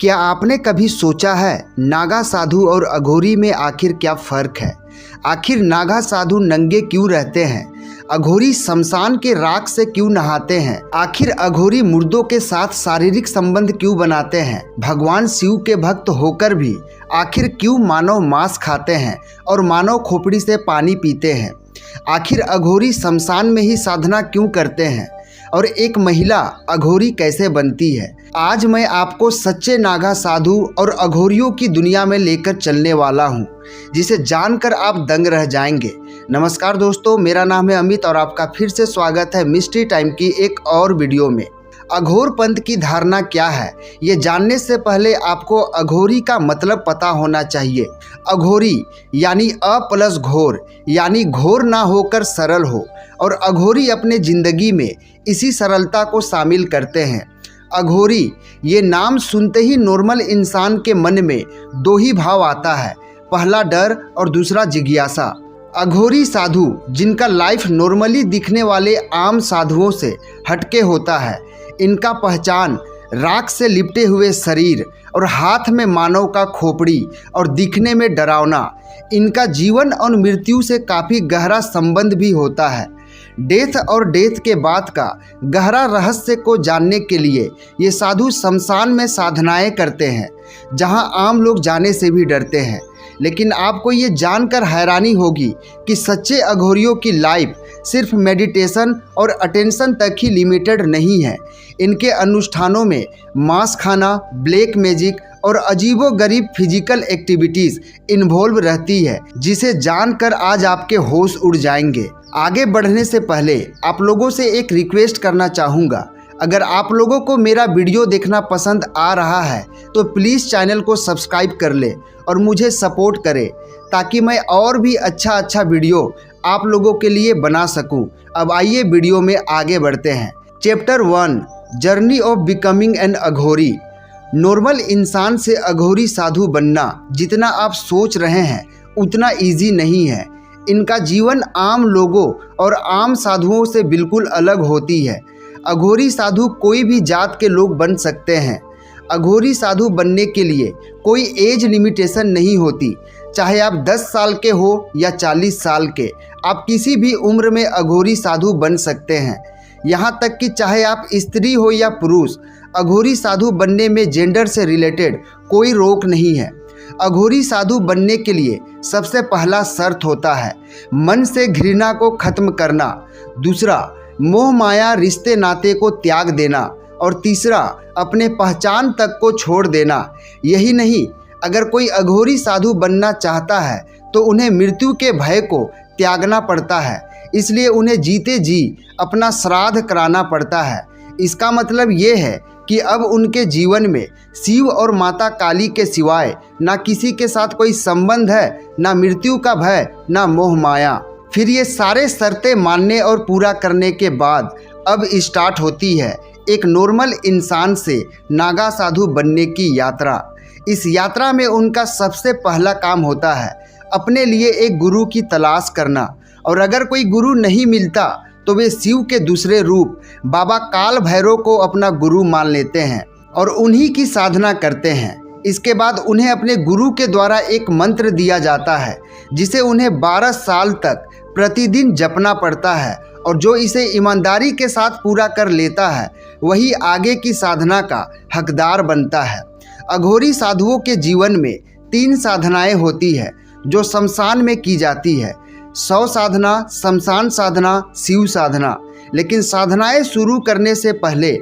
क्या आपने कभी सोचा है नागा साधु और अघोरी में आखिर क्या फ़र्क है? आखिर नागा साधु नंगे क्यों रहते हैं? अघोरी शमशान के राख से क्यों नहाते हैं? आखिर अघोरी मुर्दों के साथ शारीरिक संबंध क्यों बनाते हैं? भगवान शिव के भक्त होकर भी आखिर क्यों मानव मांस खाते हैं और मानव खोपड़ी से पानी पीते हैं? आखिर अघोरी शमशान में ही साधना क्यों करते हैं? और एक महिला अघोरी कैसे बनती है? आज मैं आपको सच्चे नागा साधु और अघोरियों की दुनिया में लेकर चलने वाला हूं, जिसे जानकर आप दंग रह जाएंगे। नमस्कार दोस्तों, मेरा नाम है अमित और आपका फिर से स्वागत है मिस्ट्री टाइम की एक और वीडियो में। अघोर पंथ की धारणा क्या है, ये जानने से पहले आपको अघोरी का मतलब पता होना चाहिए। अघोरी यानी अ प्लस घोर, यानी घोर ना होकर सरल हो, और अघोरी अपने जिंदगी में इसी सरलता को शामिल करते हैं। अघोरी ये नाम सुनते ही नॉर्मल इंसान के मन में दो ही भाव आता है, पहला डर और दूसरा जिज्ञासा। अघोरी साधु जिनका लाइफ नॉर्मली दिखने वाले आम साधुओं से हटके होता है। इनका पहचान राख से लिपटे हुए शरीर और हाथ में मानव का खोपड़ी और दिखने में डरावना। इनका जीवन और मृत्यु से काफ़ी गहरा संबंध भी होता है। डेथ और डेथ के बाद का गहरा रहस्य को जानने के लिए ये साधु शमशान में साधनाएं करते हैं, जहां आम लोग जाने से भी डरते हैं। लेकिन आपको ये जानकर हैरानी होगी कि सच्चे अघोरियों की लाइफ सिर्फ मेडिटेशन और अटेंशन तक ही लिमिटेड नहीं है। इनके अनुष्ठानों में मांस खाना, ब्लैक मैजिक और अजीबोगरीब फिजिकल एक्टिविटीज़ इन्वॉल्व रहती है, जिसे जानकर आज आपके होश उड़ जाएंगे। आगे बढ़ने से पहले आप लोगों से एक रिक्वेस्ट करना चाहूँगा। अगर आप लोगों को मेरा वीडियो देखना पसंद आ रहा है तो प्लीज़ चैनल को सब्सक्राइब कर ले और मुझे सपोर्ट करें, ताकि मैं और भी अच्छा वीडियो आप लोगों के लिए बना सकूं। अब आइए वीडियो में आगे बढ़ते हैं। Chapter 1, journey of becoming an Aghori. Normal इंसान से अघोरी साधु बनना जितना आप सोच रहे हैं उतना ईजी नहीं है। इनका जीवन आम लोगों और आम साधुओं से बिल्कुल अलग होती है। अघोरी साधु कोई भी जात के लोग बन सकते हैं। अघोरी साधु बनने के लिए कोई एज लिमिटेशन नहीं होती। चाहे आप 10 साल के हो या 40 साल के, आप किसी भी उम्र में अघोरी साधु बन सकते हैं। यहाँ तक कि चाहे आप स्त्री हो या पुरुष, अघोरी साधु बनने में जेंडर से रिलेटेड कोई रोक नहीं है। अघोरी साधु बनने के लिए सबसे पहला शर्त होता है मन से घृणा को खत्म करना, दूसरा मोह माया रिश्ते नाते को त्याग देना, और तीसरा अपने पहचान तक को छोड़ देना। यही नहीं, अगर कोई अघोरी साधु बनना चाहता है तो उन्हें मृत्यु के भय को त्यागना पड़ता है, इसलिए उन्हें जीते जी अपना श्राद्ध कराना पड़ता है। इसका मतलब ये है कि अब उनके जीवन में शिव और माता काली के सिवाय ना किसी के साथ कोई संबंध है, ना मृत्यु का भय, ना मोह माया। फिर ये सारे शर्तें मानने और पूरा करने के बाद अब स्टार्ट होती है एक नॉर्मल इंसान से नागा साधु बनने की यात्रा। इस यात्रा में उनका सबसे पहला काम होता है अपने लिए एक गुरु की तलाश करना, और अगर कोई गुरु नहीं मिलता तो वे शिव के दूसरे रूप बाबा काल भैरव को अपना गुरु मान लेते हैं और उन्हीं की साधना करते हैं। इसके बाद उन्हें अपने गुरु के द्वारा एक मंत्र दिया जाता है, जिसे उन्हें 12 साल तक प्रतिदिन जपना पड़ता है, और जो इसे ईमानदारी के साथ पूरा कर लेता है वही आगे की साधना का हकदार बनता है। अघोरी साधुओं के जीवन में 3 साधनाएं होती है जो शमशान में की जाती है: शव साधना, शमशान साधना, शिव साधना। लेकिन साधनाएं शुरू करने से पहले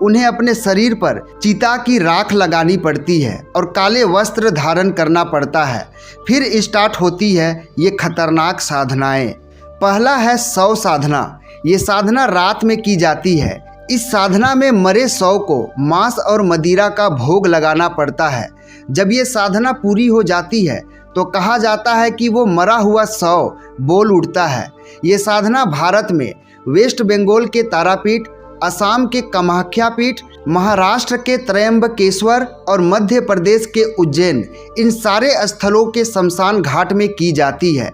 उन्हें अपने शरीर पर चिता की राख लगानी पड़ती है और काले वस्त्र धारण करना पड़ता है। फिर स्टार्ट होती है ये खतरनाक साधनाएं। पहला है शव साधना। ये साधना रात में की जाती है। इस साधना में मरे शव को मांस और मदिरा का भोग लगाना पड़ता है। जब ये साधना पूरी हो जाती है तो कहा जाता है कि वो मरा हुआ शव बोल उठता है। ये साधना भारत में वेस्ट बंगाल के तारापीठ, असम के कामाख्या पीठ, महाराष्ट्र के त्रयंबकेश्वर और मध्य प्रदेश के उज्जैन, इन सारे स्थलों के शमशान घाट में की जाती है।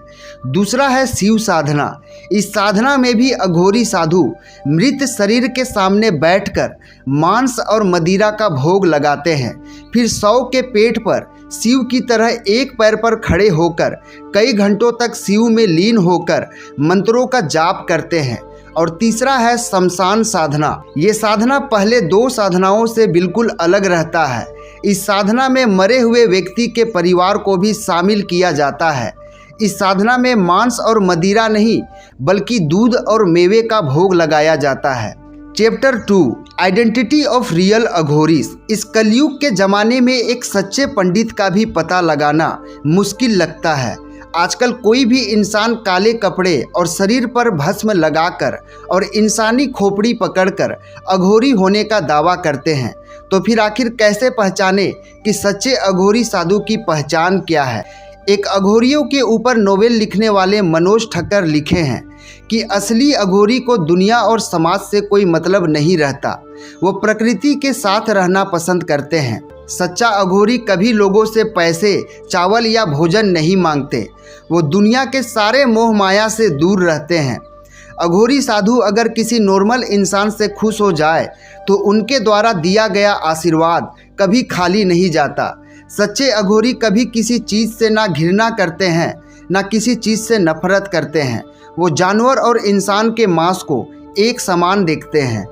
दूसरा है शिव साधना। इस साधना में भी अघोरी साधु मृत शरीर के सामने बैठकर मांस और मदिरा का भोग लगाते हैं। फिर 100 के पेट पर शिव की तरह एक पैर पर खड़े होकर कई घंटों तक शिव में लीन होकर मंत्रों का जाप करते हैं। और तीसरा है शमशान साधना। ये साधना पहले 2 साधनाओं से बिल्कुल अलग रहता है। इस साधना में मरे हुए व्यक्ति के परिवार को भी शामिल किया जाता है। इस साधना में मांस और मदिरा नहीं बल्कि दूध और मेवे का भोग लगाया जाता है। Chapter 2, identity of real Aghoris. इस कलयुग के ज़माने में एक सच्चे पंडित का भी पता लगाना मुश्किल लगता है। आजकल कोई भी इंसान काले कपड़े और शरीर पर भस्म लगाकर और इंसानी खोपड़ी पकड़कर अघोरी होने का दावा करते हैं। तो फिर आखिर कैसे पहचाने कि सच्चे अघोरी साधु की पहचान क्या है? एक अघोरियों के ऊपर नोवेल लिखने वाले मनोज ठक्कर लिखे हैं कि असली अघोरी को दुनिया और समाज से कोई मतलब नहीं रहता। वो प्रकृति के साथ रहना पसंद करते हैं। सच्चा अघोरी कभी लोगों से पैसे, चावल या भोजन नहीं मांगते। वो दुनिया के सारे मोह माया से दूर रहते हैं। अघोरी साधु अगर किसी नॉर्मल इंसान से खुश हो जाए तो उनके द्वारा दिया गया आशीर्वाद कभी खाली नहीं जाता। सच्चे अघोरी कभी किसी चीज़ से ना घृणा करते हैं ना किसी चीज़ से नफरत करते हैं। वो जानवर और इंसान के मांस को एक समान देखते हैं।